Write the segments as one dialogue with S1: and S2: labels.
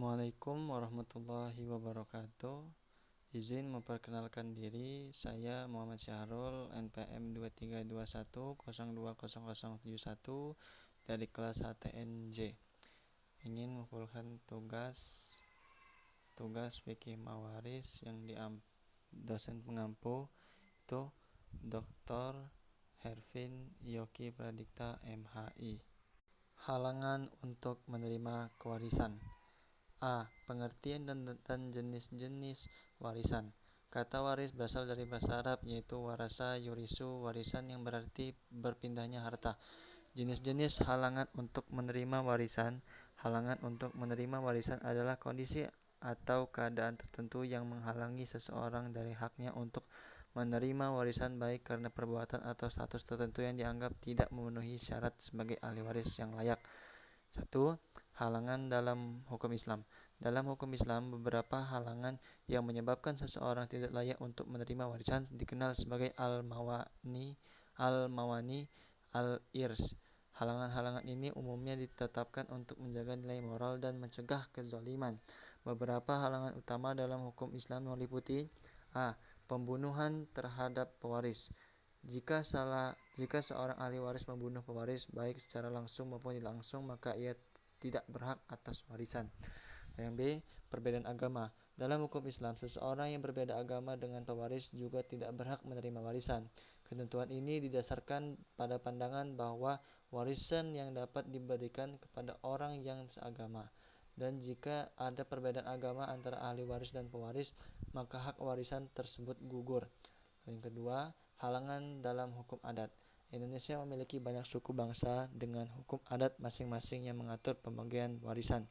S1: Assalamualaikum warahmatullahi wabarakatuh. Izin memperkenalkan diri, saya Muhammad Syahrul, NPM 2321020071 dari kelas HTNJ. Ingin mengumpulkan tugas fikih mawaris yang dosen pengampu itu Dr. Hervin Yoki Pradikta MHI. Halangan untuk menerima kewarisan. A. Pengertian dan jenis-jenis warisan. Kata waris berasal dari bahasa Arab, yaitu warasa yurisu, warisan yang berarti berpindahnya harta. Jenis-jenis halangan untuk menerima warisan. Halangan untuk menerima warisan adalah kondisi atau keadaan tertentu yang menghalangi seseorang dari haknya untuk menerima warisan, baik karena perbuatan atau status tertentu yang dianggap tidak memenuhi syarat sebagai ahli waris yang layak. 1. Halangan dalam hukum Islam. Dalam hukum Islam, beberapa halangan yang menyebabkan seseorang tidak layak untuk menerima warisan dikenal sebagai al-mawani, al-irs. Halangan-halangan ini umumnya ditetapkan untuk menjaga nilai moral dan mencegah kezaliman. Beberapa halangan utama dalam hukum Islam meliputi: A. Pembunuhan terhadap pewaris. Jika seorang ahli waris membunuh pewaris, baik secara langsung maupun tidak langsung, maka ia tidak berhak atas warisan. Yang B. Perbedaan agama. Dalam hukum Islam, seseorang yang berbeda agama dengan pewaris juga tidak berhak menerima warisan. Ketentuan ini didasarkan pada pandangan bahwa warisan yang dapat diberikan kepada orang yang seagama. Dan jika ada perbedaan agama antara ahli waris dan pewaris, maka hak warisan tersebut gugur. Yang kedua, halangan dalam hukum adat. Indonesia memiliki banyak suku bangsa dengan hukum adat masing-masing yang mengatur pembagian warisan.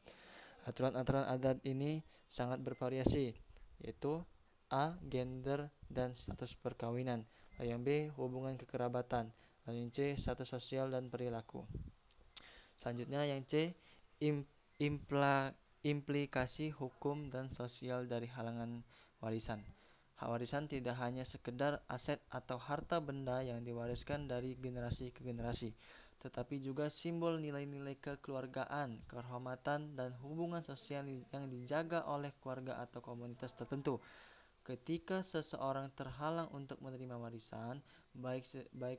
S1: Aturan-aturan adat ini sangat bervariasi, yaitu A. Gender dan status perkawinan. Yang B. Hubungan kekerabatan. Yang C. Status sosial dan perilaku. Selanjutnya yang C. Implikasi hukum dan sosial dari halangan warisan. Hak warisan tidak hanya sekedar aset atau harta benda yang diwariskan dari generasi ke generasi, tetapi juga simbol nilai-nilai kekeluargaan, kehormatan, dan hubungan sosial yang dijaga oleh keluarga atau komunitas tertentu. Ketika seseorang terhalang untuk menerima warisan, baik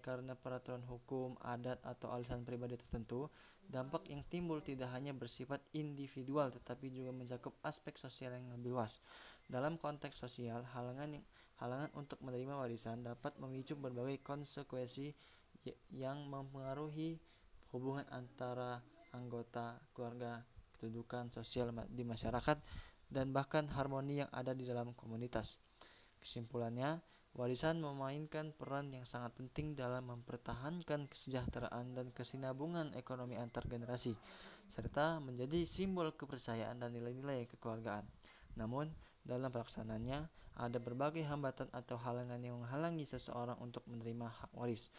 S1: karena peraturan hukum, adat, atau alasan pribadi tertentu, dampak yang timbul tidak hanya bersifat individual tetapi juga mencakup aspek sosial yang lebih luas. Dalam konteks sosial, halangan untuk menerima warisan dapat memicu berbagai konsekuensi yang mempengaruhi hubungan antara anggota keluarga, kedudukan sosial di masyarakat, dan bahkan harmoni yang ada di dalam komunitas. Kesimpulannya, warisan memainkan peran yang sangat penting dalam mempertahankan kesejahteraan dan kesinambungan ekonomi antar generasi, serta menjadi simbol kepercayaan dan nilai-nilai kekeluargaan. Namun, dalam pelaksanaannya, ada berbagai hambatan atau halangan yang menghalangi seseorang untuk menerima hak waris.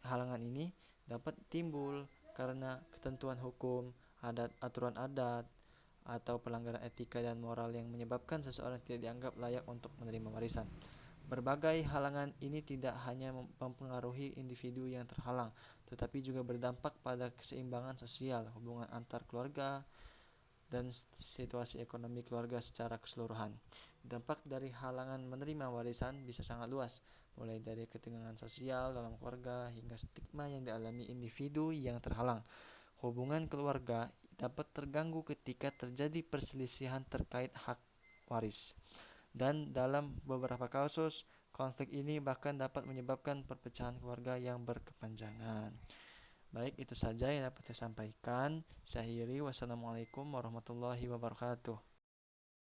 S1: Halangan ini dapat timbul karena ketentuan hukum, aturan adat, atau pelanggaran etika dan moral yang menyebabkan seseorang tidak dianggap layak untuk menerima warisan. Berbagai halangan ini tidak hanya mempengaruhi individu yang terhalang, tetapi juga berdampak pada keseimbangan sosial, hubungan antar keluarga, dan situasi ekonomi keluarga secara keseluruhan. Dampak dari halangan menerima warisan bisa sangat luas, mulai dari ketegangan sosial dalam keluarga hingga stigma yang dialami individu yang terhalang. Hubungan keluarga dapat terganggu ketika terjadi perselisihan terkait hak waris. Dan dalam beberapa kasus, konflik ini bahkan dapat menyebabkan perpecahan keluarga yang berkepanjangan. Baik, itu saja yang dapat saya sampaikan. Saya akhiri. Wassalamualaikum warahmatullahi wabarakatuh.